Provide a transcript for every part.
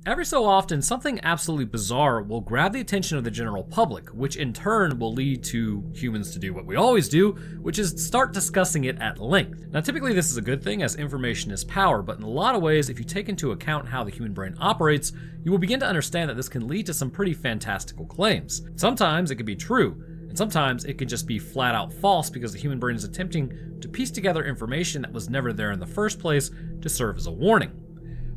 Every so often, something absolutely bizarre will grab the attention of the general public, which in turn will lead to humans to do what we always do, which is start discussing it at length. Now, typically this is a good thing as information is power, but in a lot of ways, if you take into account how the human brain operates, you will begin to understand that this can lead to some pretty fantastical claims. Sometimes it can be true, and sometimes it can just be flat out false because the human brain is attempting to piece together information that was never there in the first place to serve as a warning.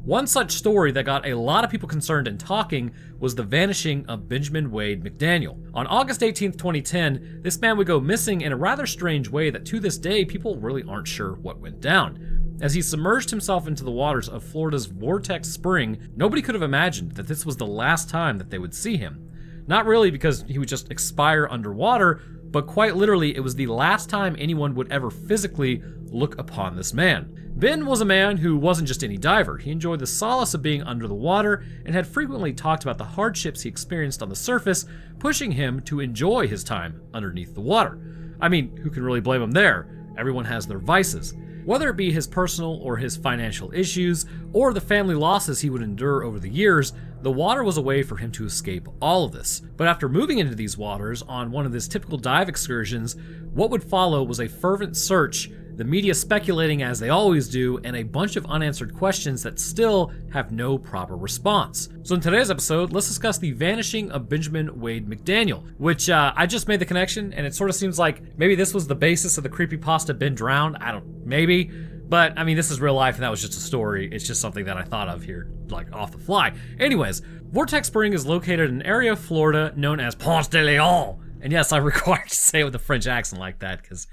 One such story that got a lot of people concerned and talking was the vanishing of Benjamin Wade McDaniel. On August 18th, 2010, this man would go missing in a rather strange way that to this day people really aren't sure what went down. As he submerged himself into the waters of Florida's Vortex Spring, nobody could have imagined that this was the last time that they would see him. Not really because he would just expire underwater, but quite literally it was the last time anyone would ever physically look upon this man. Ben was a man who wasn't just any diver. He enjoyed the solace of being under the water and had frequently talked about the hardships he experienced on the surface, pushing him to enjoy his time underneath the water. I mean, who can really blame him there? Everyone has their vices. Whether it be his personal or his financial issues, or the family losses he would endure over the years, the water was a way for him to escape all of this. But after moving into these waters on one of his typical dive excursions, what would follow was a fervent search, the media speculating as they always do, and a bunch of unanswered questions that still have no proper response. So in today's episode, let's discuss the vanishing of Benjamin Wade McDaniel, which I just made the connection, and it sort of seems like maybe this was the basis of the creepypasta Ben Drowned. Maybe. But I mean, this is real life and that was just a story. It's just something that I thought of here, like off the fly. Anyways, Vortex Spring is located in an area of Florida known as Ponce de Leon. And yes, I'm required to say it with a French accent like that because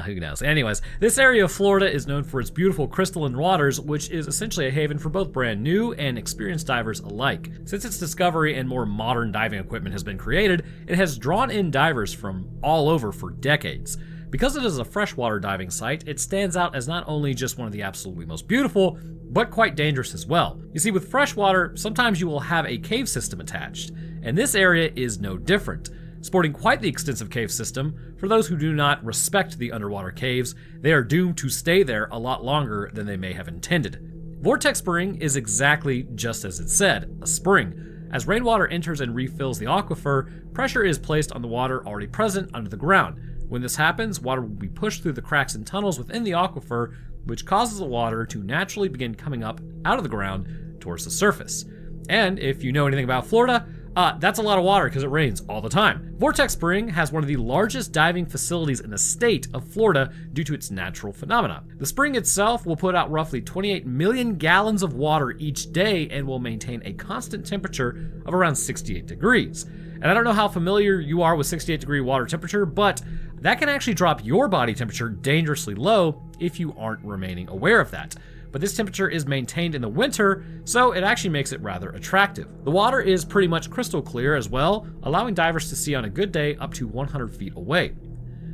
who knows? Anyways, this area of Florida is known for its beautiful crystalline waters, which is essentially a haven for both brand new and experienced divers alike. Since its discovery and more modern diving equipment has been created, it has drawn in divers from all over for decades. Because it is a freshwater diving site, it stands out as not only just one of the absolutely most beautiful, but quite dangerous as well. You see, with freshwater, sometimes you will have a cave system attached, and this area is no different. Sporting quite the extensive cave system, for those who do not respect the underwater caves, they are doomed to stay there a lot longer than they may have intended. Vortex Spring is exactly just as it said, a spring. As rainwater enters and refills the aquifer, pressure is placed on the water already present under the ground. When this happens, water will be pushed through the cracks and tunnels within the aquifer, which causes the water to naturally begin coming up out of the ground towards the surface. And if you know anything about Florida, that's a lot of water because it rains all the time. Vortex Spring has one of the largest diving facilities in the state of Florida due to its natural phenomena. The spring itself will put out roughly 28 million gallons of water each day and will maintain a constant temperature of around 68 degrees. And I don't know how familiar you are with 68 degree water temperature, but that can actually drop your body temperature dangerously low if you aren't remaining aware of that. But this temperature is maintained in the winter, so it actually makes it rather attractive. The water is pretty much crystal clear as well, allowing divers to see on a good day up to 100 feet away.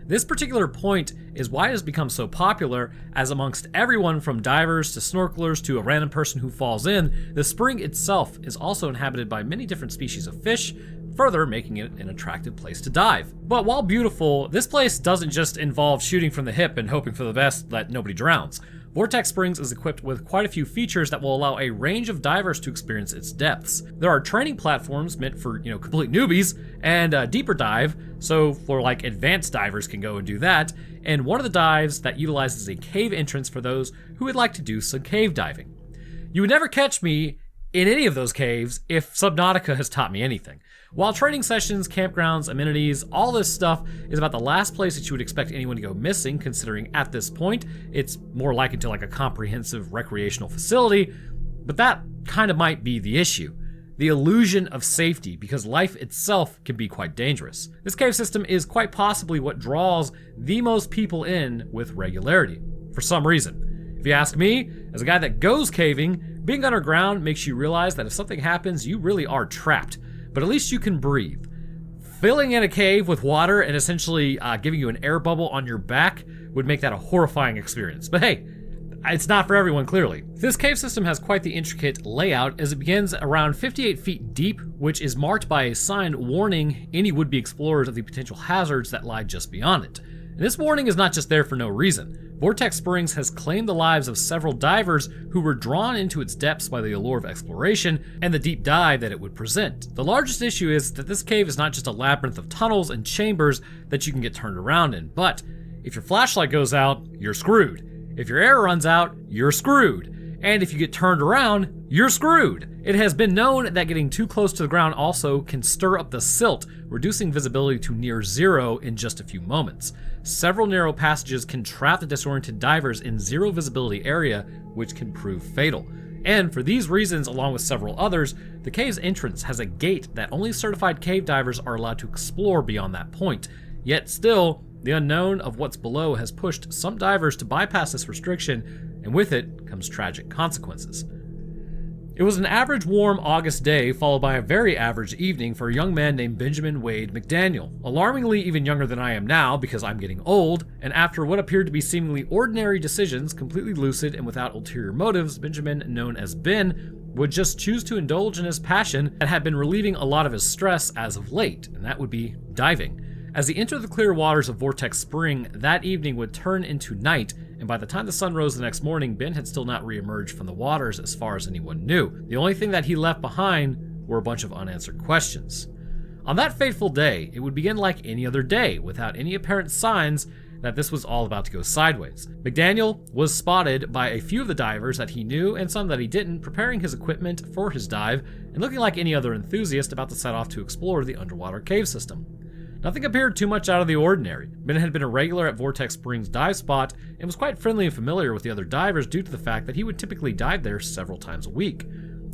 This particular point is why it has become so popular, as amongst everyone from divers to snorkelers to a random person who falls in, the spring itself is also inhabited by many different species of fish, further making it an attractive place to dive. But while beautiful, this place doesn't just involve shooting from the hip and hoping for the best that nobody drowns. Vortex Springs is equipped with quite a few features that will allow a range of divers to experience its depths. There are training platforms meant for, complete newbies, and a deeper dive, so for like advanced divers can go and do that, and one of the dives that utilizes a cave entrance for those who would like to do some cave diving. You would never catch me in any of those caves if Subnautica has taught me anything. While training sessions, campgrounds, amenities, all this stuff is about the last place that you would expect anyone to go missing, considering at this point, it's more likened to like a comprehensive recreational facility, but that kind of might be the issue. The illusion of safety, because life itself can be quite dangerous. This cave system is quite possibly what draws the most people in with regularity, for some reason. If you ask me, as a guy that goes caving, being underground makes you realize that if something happens, you really are trapped. But at least you can breathe. Filling in a cave with water and essentially giving you an air bubble on your back would make that a horrifying experience. But hey, it's not for everyone, clearly. This cave system has quite the intricate layout, as it begins around 58 feet deep, which is marked by a sign warning any would-be explorers of the potential hazards that lie just beyond it. And this warning is not just there for no reason. Vortex Springs has claimed the lives of several divers who were drawn into its depths by the allure of exploration and the deep dive that it would present. The largest issue is that this cave is not just a labyrinth of tunnels and chambers that you can get turned around in, but if your flashlight goes out, you're screwed. If your air runs out, you're screwed. And if you get turned around, you're screwed. It has been known that getting too close to the ground also can stir up the silt, reducing visibility to near zero in just a few moments. Several narrow passages can trap the disoriented divers in zero visibility area, which can prove fatal. And for these reasons, along with several others, the cave's entrance has a gate that only certified cave divers are allowed to explore beyond that point. Yet still, the unknown of what's below has pushed some divers to bypass this restriction, and with it comes tragic consequences. It was an average warm August day followed by a very average evening for a young man named Benjamin Wade McDaniel, alarmingly even younger than I am now because I'm getting old, and after what appeared to be seemingly ordinary decisions, completely lucid and without ulterior motives, Benjamin, known as Ben, would just choose to indulge in his passion that had been relieving a lot of his stress as of late, and that would be diving. As he entered the clear waters of Vortex Spring, that evening would turn into night, and by the time the sun rose the next morning, Ben had still not re-emerged from the waters as far as anyone knew. The only thing that he left behind were a bunch of unanswered questions. On that fateful day, it would begin like any other day, without any apparent signs that this was all about to go sideways. McDaniel was spotted by a few of the divers that he knew and some that he didn't, preparing his equipment for his dive and looking like any other enthusiast about to set off to explore the underwater cave system. Nothing appeared too much out of the ordinary. Ben had been a regular at Vortex Spring's dive spot and was quite friendly and familiar with the other divers due to the fact that he would typically dive there several times a week.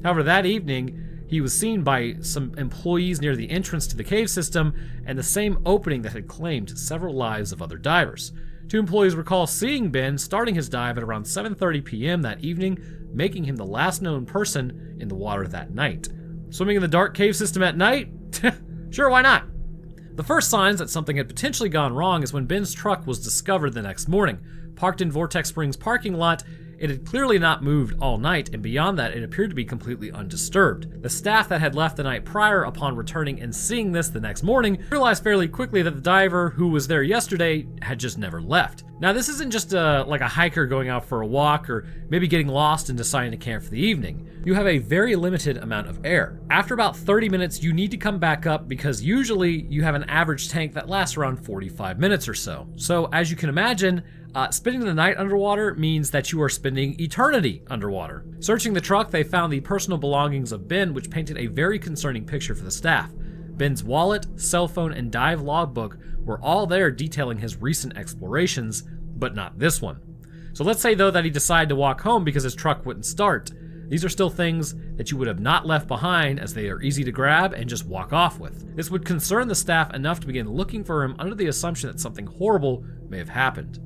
However, that evening, he was seen by some employees near the entrance to the cave system and the same opening that had claimed several lives of other divers. Two employees recall seeing Ben starting his dive at around 7:30 p.m. that evening, making him the last known person in the water that night. Swimming in the dark cave system at night? Sure, why not? The first signs that something had potentially gone wrong is when Ben's truck was discovered the next morning. Parked in Vortex Springs parking lot, it had clearly not moved all night, and beyond that, it appeared to be completely undisturbed. The staff that had left the night prior, upon returning and seeing this the next morning, realized fairly quickly that the diver who was there yesterday had just never left. Now, this isn't just like a hiker going out for a walk or maybe getting lost and deciding to camp for the evening. You have a very limited amount of air. After about 30 minutes, you need to come back up because usually you have an average tank that lasts around 45 minutes or so. So, as you can imagine, spending the night underwater means that you are spending eternity underwater. Searching the truck, they found the personal belongings of Ben, which painted a very concerning picture for the staff. Ben's wallet, cell phone, and dive logbook were all there detailing his recent explorations, but not this one. So let's say though that he decided to walk home because his truck wouldn't start. These are still things that you would have not left behind, as they are easy to grab and just walk off with. This would concern the staff enough to begin looking for him under the assumption that something horrible may have happened.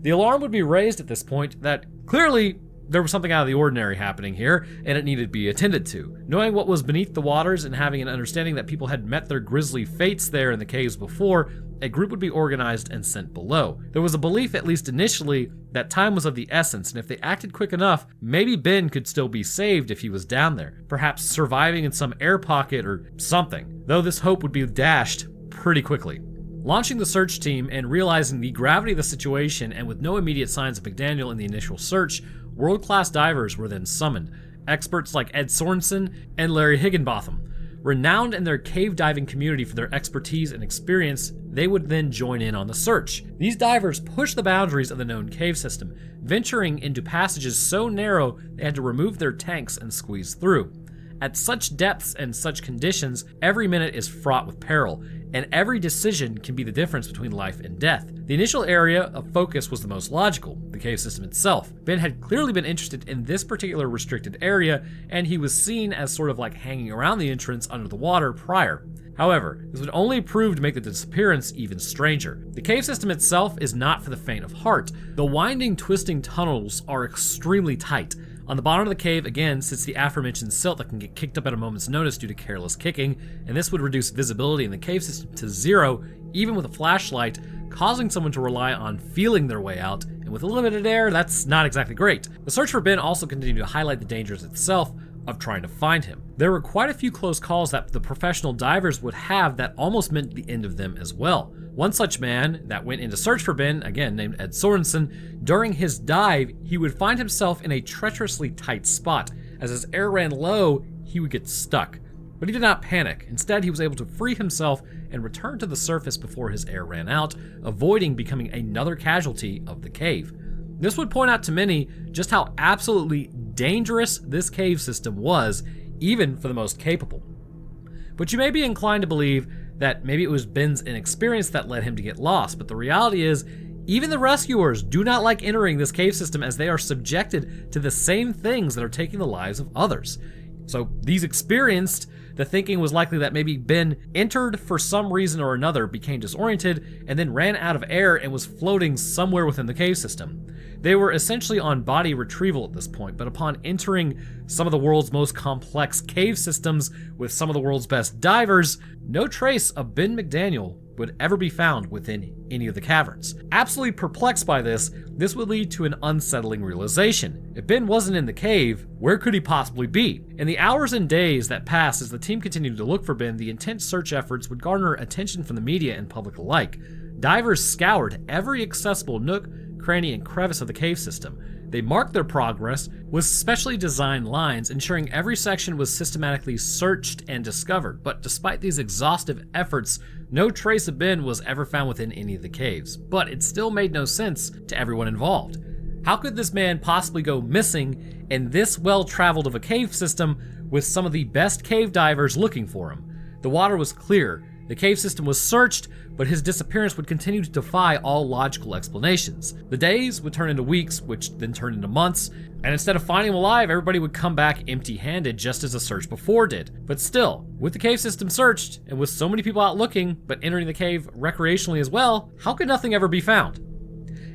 The alarm would be raised at this point that clearly there was something out of the ordinary happening here, and it needed to be attended to. Knowing what was beneath the waters and having an understanding that people had met their grisly fates there in the caves before, a group would be organized and sent below. There was a belief, at least initially, that time was of the essence, and if they acted quick enough, maybe Ben could still be saved if he was down there, perhaps surviving in some air pocket or something, though this hope would be dashed pretty quickly. Launching the search team and realizing the gravity of the situation, and with no immediate signs of McDaniel in the initial search, world-class divers were then summoned. Experts like Ed Sorensen and Larry Higginbotham. Renowned in their cave diving community for their expertise and experience, they would then join in on the search. These divers pushed the boundaries of the known cave system, venturing into passages so narrow they had to remove their tanks and squeeze through. At such depths and such conditions, every minute is fraught with peril, and every decision can be the difference between life and death. The initial area of focus was the most logical, the cave system itself. Ben had clearly been interested in this particular restricted area, and he was seen as sort of like hanging around the entrance under the water prior. However, this would only prove to make the disappearance even stranger. The cave system itself is not for the faint of heart. The winding, twisting tunnels are extremely tight. On the bottom of the cave, again, sits the aforementioned silt that can get kicked up at a moment's notice due to careless kicking, and this would reduce visibility in the cave system to zero, even with a flashlight, causing someone to rely on feeling their way out, and with limited air, that's not exactly great. The search for Ben also continued to highlight the dangers itself, of trying to find him. There were quite a few close calls that the professional divers would have that almost meant the end of them as well. One such man that went in to search for Ben, again named Ed Sorensen, during his dive, he would find himself in a treacherously tight spot. As his air ran low, he would get stuck. But he did not panic. Instead, he was able to free himself and return to the surface before his air ran out, avoiding becoming another casualty of the cave. This would point out to many just how absolutely dangerous this cave system was, even for the most capable. But you may be inclined to believe that maybe it was Ben's inexperience that led him to get lost, but the reality is, even the rescuers do not like entering this cave system as they are subjected to the same things that are taking the lives of others. So these experienced, the thinking was likely that maybe Ben entered for some reason or another, became disoriented, and then ran out of air and was floating somewhere within the cave system. They were essentially on body retrieval at this point, but upon entering some of the world's most complex cave systems with some of the world's best divers, no trace of Ben McDaniel would ever be found within any of the caverns. Absolutely perplexed by this would lead to an unsettling realization. If Ben wasn't in the cave, where could he possibly be? In the hours and days that passed as the team continued to look for Ben, the intense search efforts would garner attention from the media and public alike. Divers scoured every accessible nook, cranny, and crevice of the cave system. They marked their progress with specially designed lines, ensuring every section was systematically searched and discovered. But despite these exhaustive efforts, no trace of Ben was ever found within any of the caves. But it still made no sense to everyone involved. How could this man possibly go missing in this well-traveled of a cave system with some of the best cave divers looking for him? The water was clear. The cave system was searched, but his disappearance would continue to defy all logical explanations. The days would turn into weeks, which then turned into months, and instead of finding him alive, everybody would come back empty-handed, just as the search before did. But still, with the cave system searched, and with so many people out looking, but entering the cave recreationally as well, how could nothing ever be found?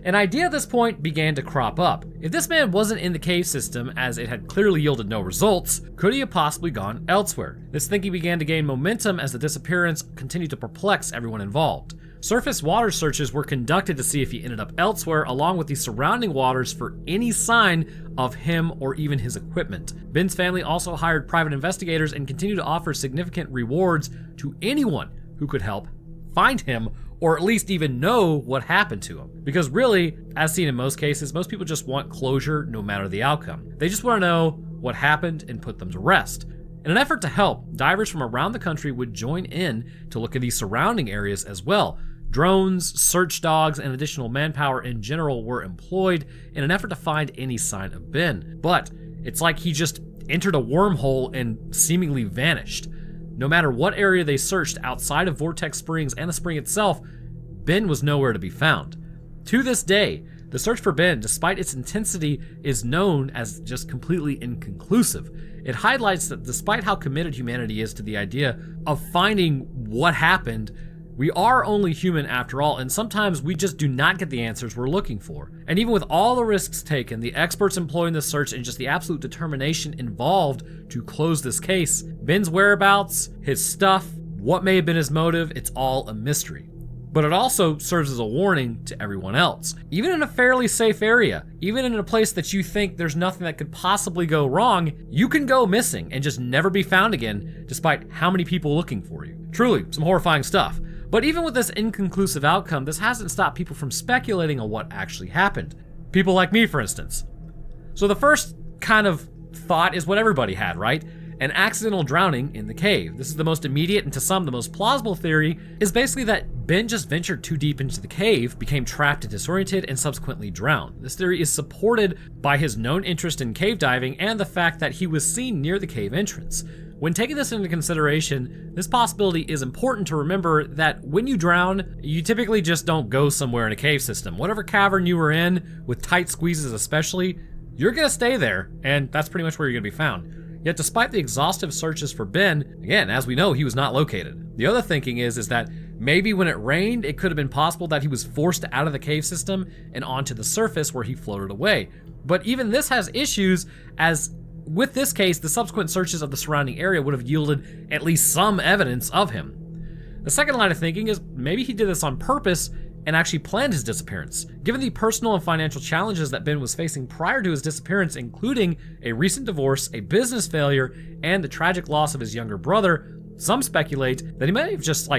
An idea at this point began to crop up. If this man wasn't in the cave system, as it had clearly yielded no results, could he have possibly gone elsewhere? This thinking began to gain momentum as the disappearance continued to perplex everyone involved. Surface water searches were conducted to see if he ended up elsewhere, along with the surrounding waters for any sign of him or even his equipment. Ben's family also hired private investigators and continued to offer significant rewards to anyone who could help find him, or at least even know what happened to him. Because really, as seen in most cases, most people just want closure no matter the outcome. They just want to know what happened and put them to rest. In an effort to help, divers from around the country would join in to look at the surrounding areas as well. Drones, search dogs, and additional manpower in general were employed in an effort to find any sign of Ben. But it's like he just entered a wormhole and seemingly vanished. No matter what area they searched outside of Vortex Springs and the spring itself, Ben was nowhere to be found. To this day, the search for Ben, despite its intensity, is known as just completely inconclusive. It highlights that despite how committed humanity is to the idea of finding what happened, we are only human after all, and sometimes we just do not get the answers we're looking for. And even with all the risks taken, the experts employing the search, and just the absolute determination involved to close this case, Ben's whereabouts, his stuff, what may have been his motive, it's all a mystery. But it also serves as a warning to everyone else. Even in a fairly safe area, even in a place that you think there's nothing that could possibly go wrong, you can go missing and just never be found again, despite how many people looking for you. Truly, some horrifying stuff. But even with this inconclusive outcome, this hasn't stopped people from speculating on what actually happened. People like me, for instance. So the first kind of thought is what everybody had, right? An accidental drowning in the cave. This is the most immediate and to some the most plausible theory, is basically that Ben just ventured too deep into the cave, became trapped and disoriented, and subsequently drowned. This theory is supported by his known interest in cave diving and the fact that he was seen near the cave entrance. When taking this into consideration, this possibility is important to remember that when you drown, you typically just don't go somewhere in a cave system. Whatever cavern you were in, with tight squeezes especially, you're gonna stay there, and that's pretty much where you're gonna be found. Yet despite the exhaustive searches for Ben, again, as we know, he was not located. The other thinking is that maybe when it rained, it could have been possible that he was forced out of the cave system and onto the surface where he floated away. But even this has issues, as with this case, the subsequent searches of the surrounding area would have yielded at least some evidence of him. The second line of thinking is maybe he did this on purpose and actually planned his disappearance. Given the personal and financial challenges that Ben was facing prior to his disappearance, including a recent divorce, a business failure, and the tragic loss of his younger brother, some speculate that he may have just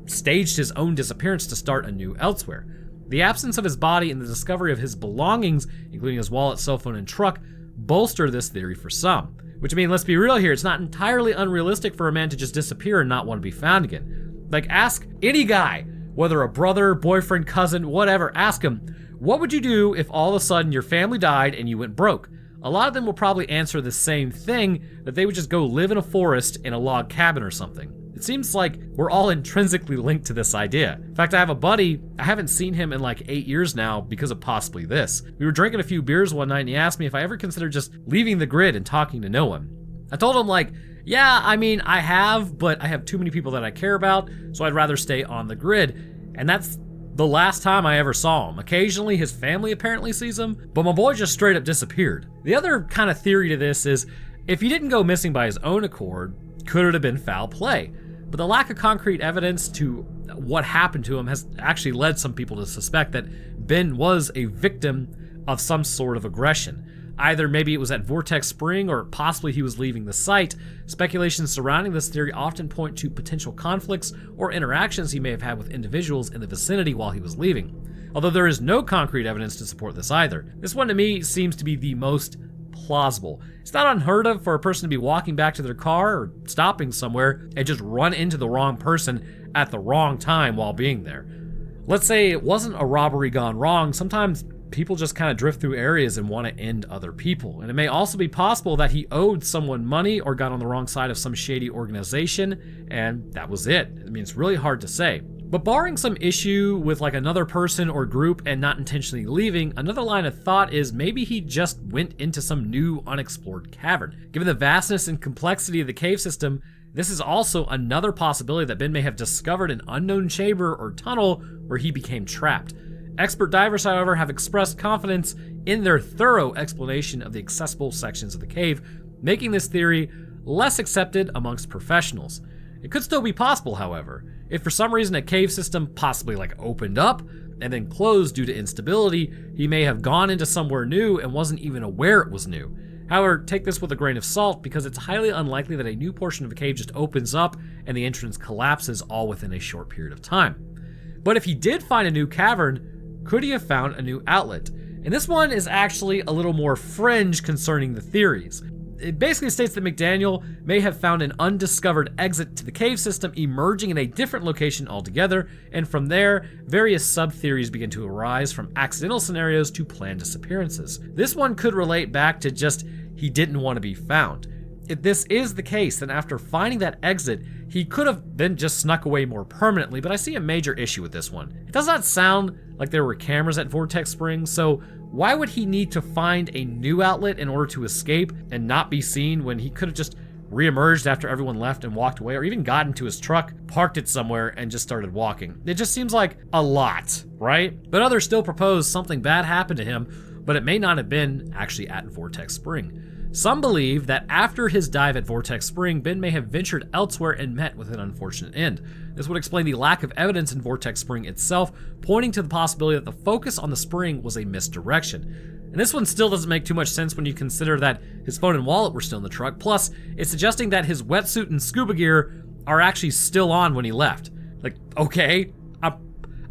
staged his own disappearance to start anew elsewhere. The absence of his body and the discovery of his belongings, including his wallet, cell phone, and truck, bolster this theory for some. Which, I mean, let's be real here, it's not entirely unrealistic for a man to just disappear and not want to be found again. Like, ask any guy, whether a brother, boyfriend, cousin, whatever, ask him, what would you do if all of a sudden your family died and you went broke? A lot of them will probably answer the same thing, that they would just go live in a forest in a log cabin or something. It seems like we're all intrinsically linked to this idea. In fact, I have a buddy, I haven't seen him in like 8 years now because of possibly this. We were drinking a few beers one night and he asked me if I ever considered just leaving the grid and talking to no one. I told him like, yeah, I mean, I have, but I have too many people that I care about, so I'd rather stay on the grid. And that's the last time I ever saw him. Occasionally his family apparently sees him, but my boy just straight up disappeared. The other kind of theory to this is, if he didn't go missing by his own accord, could it have been foul play? But the lack of concrete evidence to what happened to him has actually led some people to suspect that Ben was a victim of some sort of aggression. Either maybe it was at Vortex Spring or possibly he was leaving the site. Speculations surrounding this theory often point to potential conflicts or interactions he may have had with individuals in the vicinity while he was leaving. Although there is no concrete evidence to support this either. This one to me seems to be the most plausible. It's not unheard of for a person to be walking back to their car or stopping somewhere and just run into the wrong person at the wrong time while being there. Let's say it wasn't a robbery gone wrong. Sometimes people just kind of drift through areas and want to end other people. And it may also be possible that he owed someone money or got on the wrong side of some shady organization, and that was it. I mean, it's really hard to say. But barring some issue with like another person or group and not intentionally leaving, another line of thought is maybe he just went into some new unexplored cavern. Given the vastness and complexity of the cave system, this is also another possibility that Ben may have discovered an unknown chamber or tunnel where he became trapped. Expert divers, however, have expressed confidence in their thorough explanation of the accessible sections of the cave, making this theory less accepted amongst professionals. It could still be possible, however. If for some reason a cave system possibly like opened up and then closed due to instability, he may have gone into somewhere new and wasn't even aware it was new. However, take this with a grain of salt because it's highly unlikely that a new portion of a cave just opens up and the entrance collapses all within a short period of time. But if he did find a new cavern, could he have found a new outlet? And this one is actually a little more fringe concerning the theories. It basically states that McDaniel may have found an undiscovered exit to the cave system emerging in a different location altogether, and from there, various sub-theories begin to arise from accidental scenarios to planned disappearances. This one could relate back to just he didn't want to be found. If this is the case, then after finding that exit, he could have then just snuck away more permanently, but I see a major issue with this one. It does not sound like there were cameras at Vortex Spring, so why would he need to find a new outlet in order to escape and not be seen when he could have just reemerged after everyone left and walked away, or even got into his truck, parked it somewhere, and just started walking? It just seems like a lot, right? But others still propose something bad happened to him, but it may not have been actually at Vortex Spring. Some believe that after his dive at Vortex Spring, Ben may have ventured elsewhere and met with an unfortunate end. This would explain the lack of evidence in Vortex Spring itself, pointing to the possibility that the focus on the spring was a misdirection. And this one still doesn't make too much sense when you consider that his phone and wallet were still in the truck, plus it's suggesting that his wetsuit and scuba gear are actually still on when he left. Like, okay,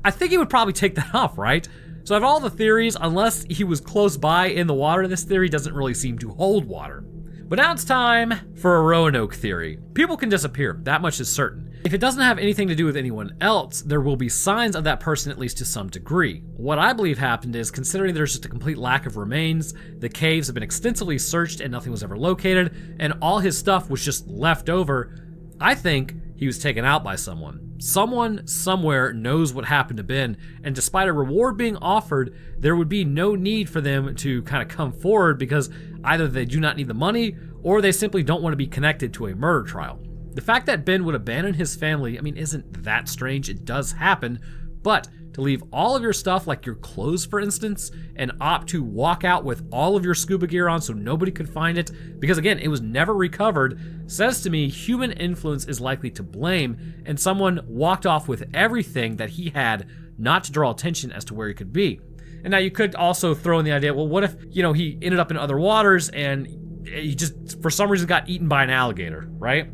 I think he would probably take that off, right? So of all the theories, unless he was close by in the water, this theory doesn't really seem to hold water. But now it's time for a Roanoke theory. People can disappear, that much is certain. If it doesn't have anything to do with anyone else, there will be signs of that person at least to some degree. What I believe happened is, considering there's just a complete lack of remains, the caves have been extensively searched and nothing was ever located, and all his stuff was just left over, I think he was taken out by someone. Someone somewhere knows what happened to Ben, and despite a reward being offered, there would be no need for them to kind of come forward because either they do not need the money or they simply don't want to be connected to a murder trial. The fact that Ben would abandon his family, I mean, isn't that strange. It does happen, but to leave all of your stuff, like your clothes for instance, and opt to walk out with all of your scuba gear on so nobody could find it, because again, it was never recovered, says to me human influence is likely to blame, and someone walked off with everything that he had not to draw attention as to where he could be. And now you could also throw in the idea, well, what if, he ended up in other waters and he just, for some reason, got eaten by an alligator, right?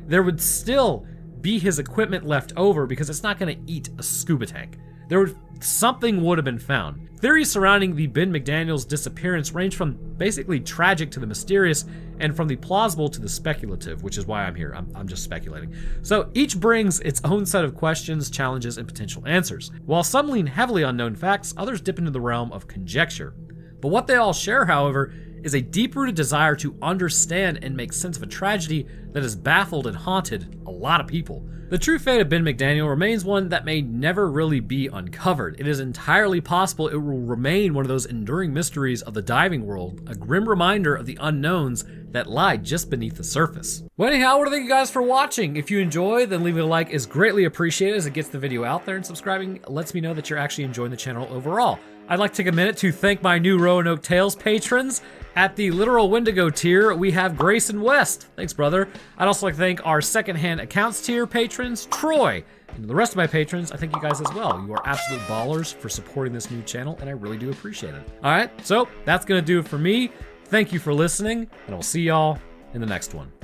There would still be his equipment left over because it's not going to eat a scuba tank. Something would have been found. Theories surrounding the Ben McDaniel's disappearance range from basically tragic to the mysterious, and from the plausible to the speculative, which is why I'm here. I'm just speculating. So each brings its own set of questions, challenges, and potential answers. While some lean heavily on known facts, others dip into the realm of conjecture. But what they all share, however, is a deep-rooted desire to understand and make sense of a tragedy that has baffled and haunted a lot of people. The true fate of Ben McDaniel remains one that may never really be uncovered. It is entirely possible it will remain one of those enduring mysteries of the diving world, a grim reminder of the unknowns that lie just beneath the surface. Well, anyhow, I want to thank you guys for watching. If you enjoy, then leaving a like is greatly appreciated as it gets the video out there, and subscribing lets me know that you're actually enjoying the channel overall. I'd like to take a minute to thank my new Roanoke Tales patrons. At the Literal Wendigo tier, we have Grayson West. Thanks, brother. I'd also like to thank our secondhand accounts tier patrons, Troy. And the rest of my patrons, I thank you guys as well. You are absolute ballers for supporting this new channel, and I really do appreciate it. All right, so that's gonna do it for me. Thank you for listening, and I'll see y'all in the next one.